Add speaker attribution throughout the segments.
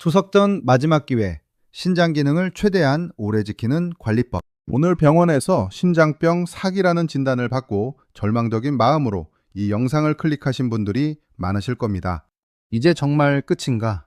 Speaker 1: 투석 전 마지막 기회, 신장 기능을 최대한 오래 지키는 관리법.
Speaker 2: 오늘 병원에서 신장병 사기라는 진단을 받고 절망적인 마음으로 이 영상을 클릭하신 분들이 많으실 겁니다.
Speaker 1: 이제 정말 끝인가?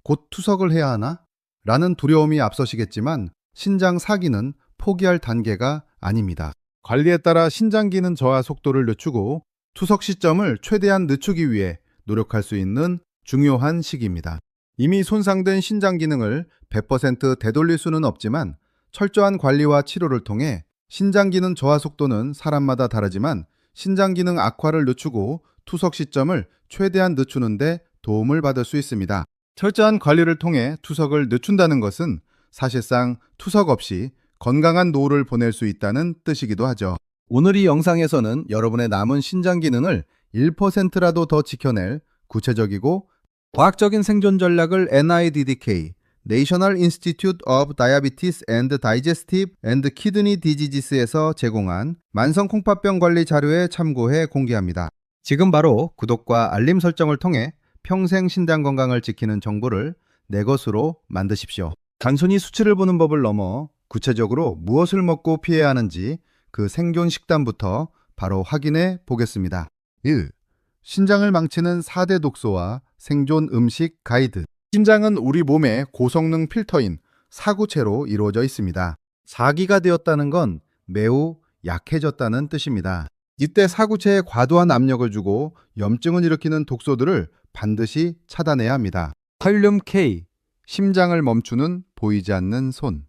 Speaker 1: 곧 투석을 해야 하나? 라는 두려움이 앞서시겠지만 신장 사기는 포기할 단계가 아닙니다.
Speaker 2: 관리에 따라 신장 기능 저하 속도를 늦추고 투석 시점을 최대한 늦추기 위해 노력할 수 있는 중요한 시기입니다. 이미 손상된 신장 기능을 100% 되돌릴 수는 없지만 철저한 관리와 치료를 통해 신장 기능 저하 속도는 사람마다 다르지만 신장 기능 악화를 늦추고 투석 시점을 최대한 늦추는 데 도움을 받을 수 있습니다. 철저한 관리를 통해 투석을 늦춘다는 것은 사실상 투석 없이 건강한 노후를 보낼 수 있다는 뜻이기도 하죠. 오늘 이 영상에서는 여러분의 남은 신장 기능을 1%라도 더 지켜낼 구체적이고
Speaker 1: 과학적인 생존 전략을 NIDDK, National Institute of Diabetes and Digestive and Kidney Diseases에서 제공한 만성 콩팥병 관리 자료에 참고해 공개합니다. 지금 바로 구독과 알림 설정을 통해 평생 신장 건강을 지키는 정보를 내 것으로 만드십시오. 단순히 수치를 보는 법을 넘어 구체적으로 무엇을 먹고 피해야 하는지 그 생존 식단부터 바로 확인해 보겠습니다. 1. 신장을 망치는 4대 독소와 생존 음식 가이드. 신장은 우리 몸의 고성능 필터인 사구체로 이루어져 있습니다. 사기가 되었다는 건 매우 약해졌다는 뜻입니다. 이때 사구체에 과도한 압력을 주고 염증을 일으키는 독소들을 반드시 차단해야 합니다. 칼륨 K, 심장을 멈추는 보이지 않는 손.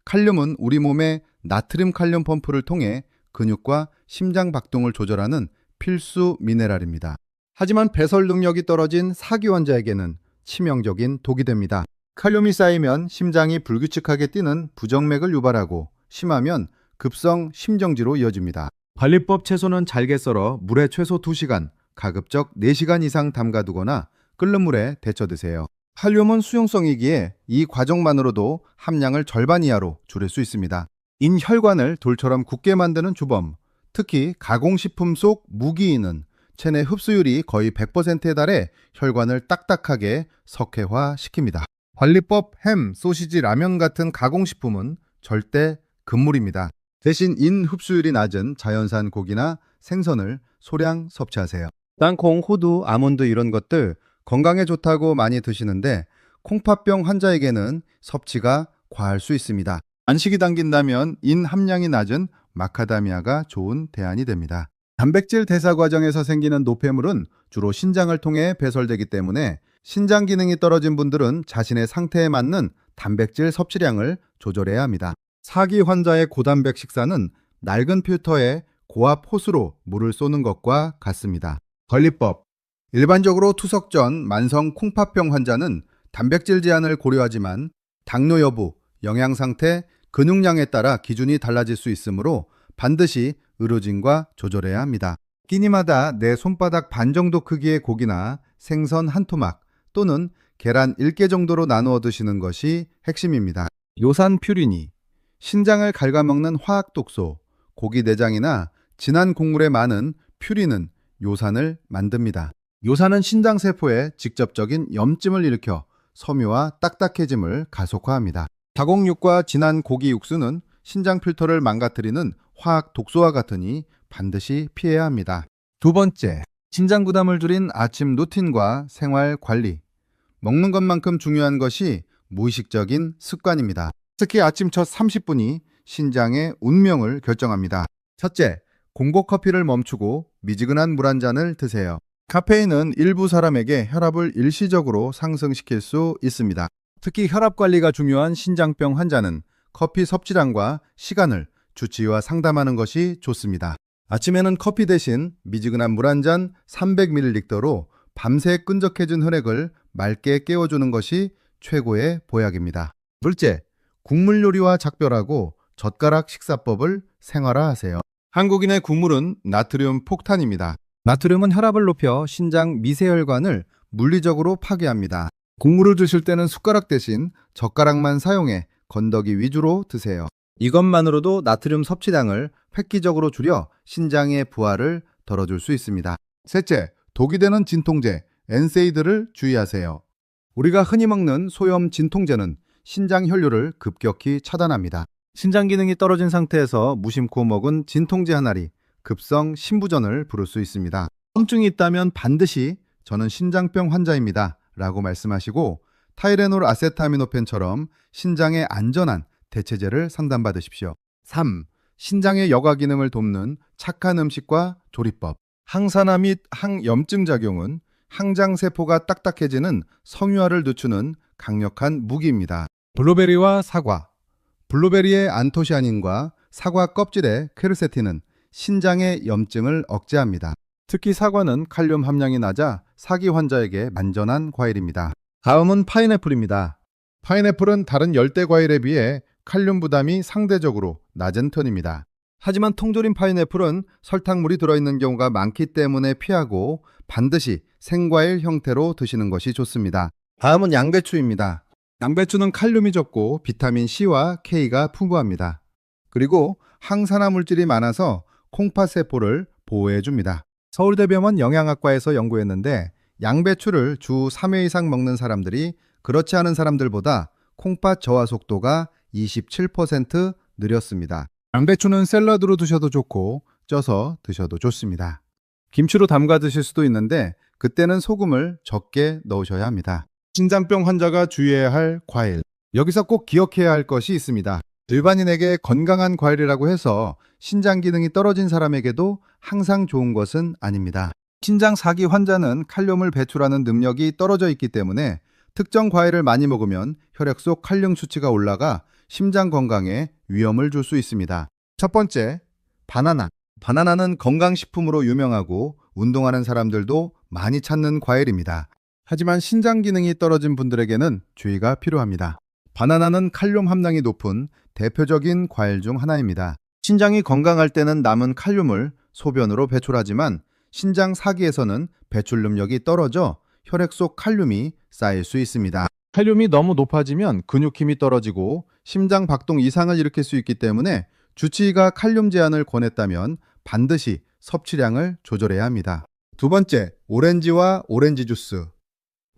Speaker 1: 칼륨은 우리 몸의 나트륨 칼륨 펌프를 통해 근육과 심장 박동을 조절하는 필수 미네랄입니다. 하지만 배설 능력이 떨어진 사기 환자에게는 치명적인 독이 됩니다. 칼륨이 쌓이면 심장이 불규칙하게 뛰는 부정맥을 유발하고 심하면 급성 심정지로 이어집니다. 관리법: 채소는 잘게 썰어 물에 최소 2시간, 가급적 4시간 이상 담가두거나 끓는 물에 데쳐 드세요. 칼륨은 수용성이기에 이 과정만으로도 함량을 절반 이하로 줄일 수 있습니다. 인혈관을 돌처럼 굳게 만드는 주범, 특히 가공식품 속 무기인은 체내 흡수율이 거의 100%에 달해 혈관을 딱딱하게 석회화시킵니다. 관리법: 햄, 소시지, 라면 같은 가공식품은 절대 금물입니다. 대신 인 흡수율이 낮은 자연산 고기나 생선을 소량 섭취하세요. 땅콩, 호두, 아몬드 이런 것들 건강에 좋다고 많이 드시는데 콩팥병 환자에게는 섭취가 과할 수 있습니다. 안식이 당긴다면 인 함량이 낮은 마카다미아가 좋은 대안이 됩니다. 단백질 대사 과정에서 생기는 노폐물은 주로 신장을 통해 배설되기 때문에 신장 기능이 떨어진 분들은 자신의 상태에 맞는 단백질 섭취량을 조절해야 합니다. 사기 환자의 고단백 식사는 낡은 필터에 고압 호스로 물을 쏘는 것과 같습니다. 관리법: 일반적으로 투석 전 만성 콩팥병 환자는 단백질 제한을 고려하지만 당뇨 여부, 영양 상태, 근육량에 따라 기준이 달라질 수 있으므로 반드시 의료진과 조절해야 합니다. 끼니마다 내 손바닥 반 정도 크기의 고기나 생선 한 토막 또는 계란 1개 정도로 나누어 드시는 것이 핵심입니다. 요산 퓨리니, 신장을 갉아먹는 화학 독소, 고기 내장이나 진한 국물에 많은 퓨린은 요산을 만듭니다. 요산은 신장세포에 직접적인 염증을 일으켜 섬유와 딱딱해짐을 가속화합니다. 가공육과 진한 고기 육수는 신장 필터를 망가뜨리는 화학 독소와 같으니 반드시 피해야 합니다. 두 번째, 신장 부담을 줄인 아침 루틴과 생활 관리. 먹는 것만큼 중요한 것이 무의식적인 습관입니다. 특히 아침 첫 30분이 신장의 운명을 결정합니다. 첫째, 공복 커피를 멈추고 미지근한 물 한 잔을 드세요. 카페인은 일부 사람에게 혈압을 일시적으로 상승시킬 수 있습니다. 특히 혈압 관리가 중요한 신장병 환자는 커피 섭취량과 시간을 주치의와 상담하는 것이 좋습니다. 아침에는 커피 대신 미지근한 물 한 잔 300ml로 밤새 끈적해진 혈액을 맑게 깨워주는 것이 최고의 보약입니다. 둘째, 국물 요리와 작별하고 젓가락 식사법을 생활화하세요. 한국인의 국물은 나트륨 폭탄입니다. 나트륨은 혈압을 높여 신장 미세혈관을 물리적으로 파괴합니다. 국물을 드실 때는 숟가락 대신 젓가락만 사용해 건더기 위주로 드세요. 이것만으로도 나트륨 섭취량을 획기적으로 줄여 신장의 부하를 덜어줄 수 있습니다. 셋째, 독이 되는 진통제, 엔세이드를 주의하세요.
Speaker 2: 우리가 흔히 먹는 소염 진통제는 신장 혈류를 급격히 차단합니다. 신장 기능이 떨어진 상태에서 무심코 먹은 진통제 한 알이 급성 심부전을 부를 수 있습니다. 통증이 있다면 반드시 저는 신장병 환자입니다 라고 말씀하시고 타이레놀 아세타미노펜처럼 신장에 안전한 대체제를 상담받으십시오. 3. 신장의 여가 기능을 돕는 착한 음식과 조리법. 항산화 및 항염증 작용은 항장세포가 딱딱해지는 섬유화를 늦추는 강력한 무기입니다. 블루베리와 사과. 블루베리의 안토시아닌과 사과 껍질의 퀘르세틴은 신장의 염증을 억제합니다. 특히 사과는 칼륨 함량이 낮아 사기 환자에게 안전한 과일입니다. 다음은 파인애플입니다. 파인애플은 다른 열대 과일에 비해 칼륨 부담이 상대적으로 낮은 편입니다. 하지만 통조림 파인애플은 설탕물이 들어있는 경우가 많기 때문에 피하고 반드시 생과일 형태로 드시는 것이 좋습니다. 다음은 양배추입니다. 양배추는 칼륨이 적고 비타민 C와 K가 풍부합니다. 그리고 항산화 물질이 많아서 콩팥 세포를 보호해줍니다. 서울대병원 영양학과에서 연구했는데 양배추를 주 3회 이상 먹는 사람들이 그렇지 않은 사람들보다 콩팥 저하 속도가 27% 느렸습니다. 양배추는 샐러드로 드셔도 좋고 쪄서 드셔도 좋습니다. 김치로 담가 드실 수도 있는데 그때는 소금을 적게 넣으셔야 합니다. 신장병 환자가 주의해야 할 과일. 여기서 꼭 기억해야 할 것이 있습니다. 일반인에게 건강한 과일이라고 해서 신장 기능이 떨어진 사람에게도 항상 좋은 것은 아닙니다. 신장 사기 환자는 칼륨을 배출하는 능력이 떨어져 있기 때문에 특정 과일을 많이 먹으면 혈액 속 칼륨 수치가 올라가 심장 건강에 위험을 줄 수 있습니다. 첫 번째, 바나나. 바나나는 건강식품으로 유명하고 운동하는 사람들도 많이 찾는 과일입니다. 하지만 신장 기능이 떨어진 분들에게는 주의가 필요합니다. 바나나는 칼륨 함량이 높은 대표적인 과일 중 하나입니다. 신장이 건강할 때는 남은 칼륨을 소변으로 배출하지만 신장 사기에서는 배출 능력이 떨어져 혈액 속 칼륨이 쌓일 수 있습니다. 칼륨이 너무 높아지면 근육 힘이 떨어지고 심장 박동 이상을 일으킬 수 있기 때문에 주치의가 칼륨 제한을 권했다면 반드시 섭취량을 조절해야 합니다. 두 번째, 오렌지와 오렌지 주스.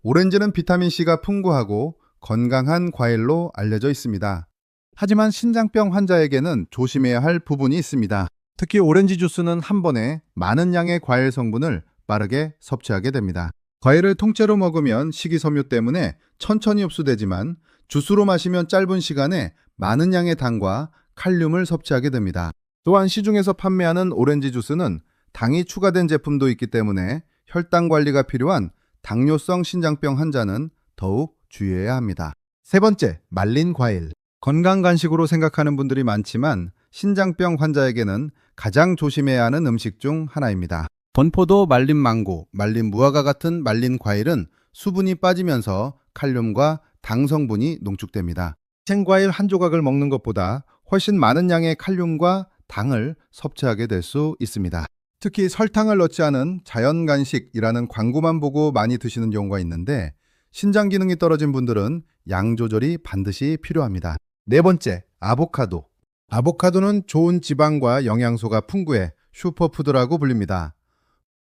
Speaker 2: 오렌지는 비타민C가 풍부하고 건강한 과일로 알려져 있습니다. 하지만 신장병 환자에게는 조심해야 할 부분이 있습니다. 특히 오렌지 주스는 한 번에 많은 양의 과일 성분을 빠르게 섭취하게 됩니다. 과일을 통째로 먹으면 식이섬유 때문에 천천히 흡수되지만 주스로 마시면 짧은 시간에 많은 양의 당과 칼륨을 섭취하게 됩니다. 또한 시중에서 판매하는 오렌지 주스는 당이 추가된 제품도 있기 때문에 혈당 관리가 필요한 당뇨성 신장병 환자는 더욱 주의해야 합니다. 세 번째, 말린 과일. 건강 간식으로 생각하는 분들이 많지만 신장병 환자에게는 가장 조심해야 하는 음식 중 하나입니다. 건포도, 말린 망고, 말린 무화과 같은 말린 과일은 수분이 빠지면서 칼륨과 당 성분이 농축됩니다. 생과일 한 조각을 먹는 것보다 훨씬 많은 양의 칼륨과 당을 섭취하게 될 수 있습니다. 특히 설탕을 넣지 않은 자연 간식이라는 광고만 보고 많이 드시는 경우가 있는데 신장 기능이 떨어진 분들은 양 조절이 반드시 필요합니다. 네 번째, 아보카도. 아보카도는 좋은 지방과 영양소가 풍부해 슈퍼푸드라고 불립니다.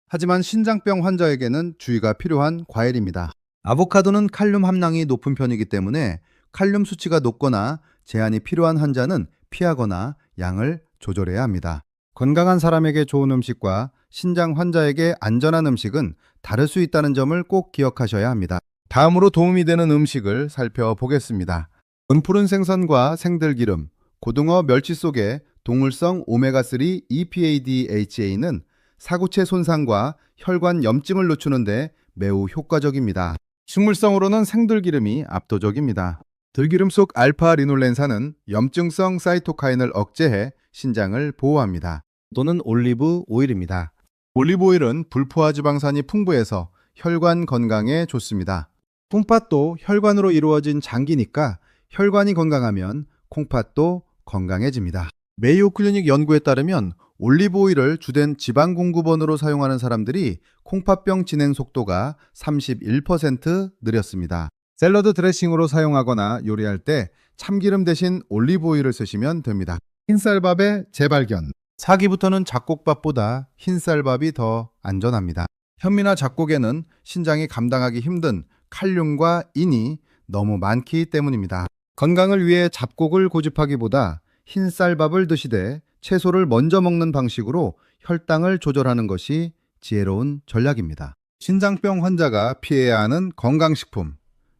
Speaker 2: 하지만 신장병 환자에게는 주의가 필요한 과일입니다. 아보카도는 칼륨 함량이 높은 편이기 때문에 칼륨 수치가 높거나 제한이 필요한 환자는 피하거나 양을 조절해야 합니다. 건강한 사람에게 좋은 음식과 신장 환자에게 안전한 음식은 다를 수 있다는 점을 꼭 기억하셔야 합니다. 다음으로 도움이 되는 음식을 살펴보겠습니다. 은푸른 생선과 생들기름, 고등어, 멸치 속의 동물성 오메가3 EPA-DHA는 사구체 손상과 혈관 염증을 늦추는데 매우 효과적입니다. 식물성으로는 생들기름이 압도적입니다. 들기름 속 알파 리놀렌산은 염증성 사이토카인을 억제해 신장을 보호합니다. 또는 올리브 오일입니다. 올리브 오일은 불포화 지방산이 풍부해서 혈관 건강에 좋습니다. 콩팥도 혈관으로 이루어진 장기니까 혈관이 건강하면 콩팥도 건강해집니다. 메이오 클리닉 연구에 따르면 올리브 오일을 주된 지방 공급원으로 사용하는 사람들이 콩팥병 진행 속도가 31% 느렸습니다. 샐러드 드레싱으로 사용하거나 요리할 때 참기름 대신 올리브 오일을 쓰시면 됩니다. 흰쌀밥의 재발견. 사기부터는 잡곡밥보다 흰쌀밥이 더 안전합니다. 현미나 잡곡에는 신장이 감당하기 힘든 칼륨과 인이 너무 많기 때문입니다. 건강을 위해 잡곡을 고집하기보다 흰 쌀밥을 드시되 채소를 먼저 먹는 방식으로 혈당을 조절하는 것이 지혜로운 전략입니다. 신장병 환자가 피해야 하는 건강식품.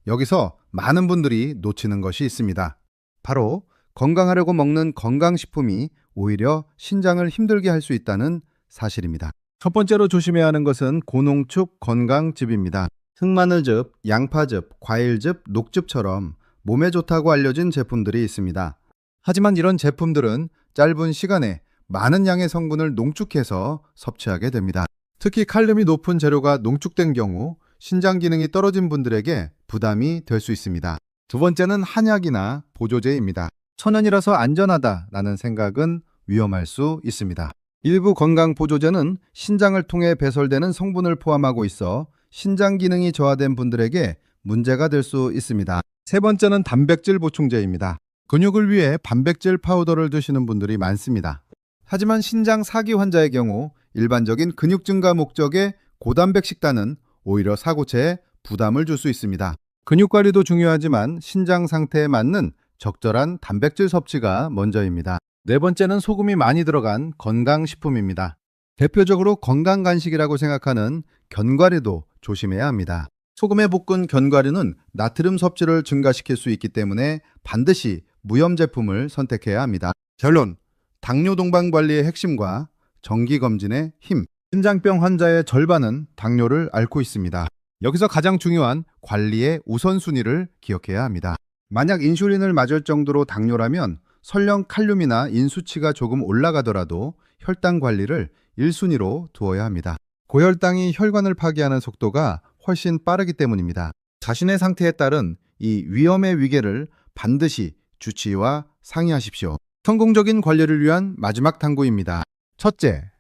Speaker 2: 여기서 많은 분들이 놓치는 것이 있습니다. 바로 건강하려고 먹는 건강식품이 오히려 신장을 힘들게 할 수 있다는 사실입니다. 첫 번째로 조심해야 하는 것은 고농축 건강즙입니다. 흑마늘즙, 양파즙, 과일즙, 녹즙처럼 몸에 좋다고 알려진 제품들이 있습니다. 하지만 이런 제품들은 짧은 시간에 많은 양의 성분을 농축해서 섭취하게 됩니다. 특히 칼륨이 높은 재료가 농축된 경우 신장 기능이 떨어진 분들에게 부담이 될 수 있습니다. 두 번째는 한약이나 보조제입니다. 천연이라서 안전하다라는 생각은 위험할 수 있습니다. 일부 건강 보조제는 신장을 통해 배설되는 성분을 포함하고 있어 신장 기능이 저하된 분들에게 문제가 될 수 있습니다. 세 번째는 단백질 보충제입니다. 근육을 위해 단백질 파우더를 드시는 분들이 많습니다. 하지만 신장 사기 환자의 경우 일반적인 근육 증가 목적의 고단백 식단은 오히려 사고체에 부담을 줄 수 있습니다. 근육 관리도 중요하지만 신장 상태에 맞는 적절한 단백질 섭취가 먼저입니다. 네 번째는 소금이 많이 들어간 건강식품입니다. 대표적으로 건강간식이라고 생각하는 견과류도 조심해야 합니다. 소금에 볶은 견과류는 나트륨 섭취를 증가시킬 수 있기 때문에 반드시 무염 제품을 선택해야 합니다. 결론, 당뇨 동반 관리의 핵심과 정기검진의 힘. 신장병 환자의 절반은 당뇨를 앓고 있습니다. 여기서 가장 중요한 관리의 우선순위를 기억해야 합니다. 만약 인슐린을 맞을 정도로 당뇨라면 설령 칼륨이나 인 수치가 조금 올라가더라도 혈당 관리를 1순위로 두어야 합니다. 고혈당이 혈관을 파괴하는 속도가 훨씬 빠르기 때문입니다. 자신의 상태에 따른 이 위험의 위계를 반드시 주치의와 상의하십시오. 성공적인 관리를 위한 마지막 탐구입니다. 첫째,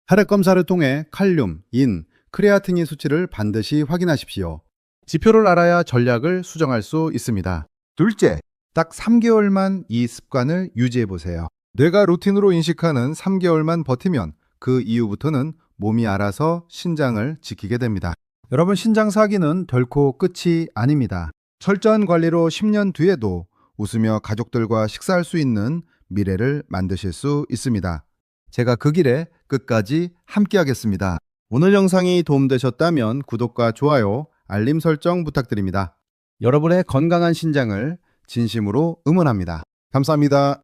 Speaker 2: 혈액 검사를 통해 칼륨, 인, 크레아틴인 수치를 반드시 확인하십시오. 지표를 알아야 전략을 수정할 수 있습니다. 둘째, 딱 3개월만 이 습관을 유지해 보세요. 뇌가 루틴으로 인식하는 3개월만 버티면 그 이후부터는 몸이 알아서 신장을 지키게 됩니다. 여러분, 신장 사기는 결코 끝이 아닙니다. 철저한 관리로 10년 뒤에도 웃으며 가족들과 식사할 수 있는 미래를 만드실 수 있습니다. 제가 그 길에 끝까지 함께하겠습니다. 오늘 영상이 도움되셨다면 구독과 좋아요, 알림 설정 부탁드립니다. 여러분의 건강한 신장을 진심으로 응원합니다. 감사합니다.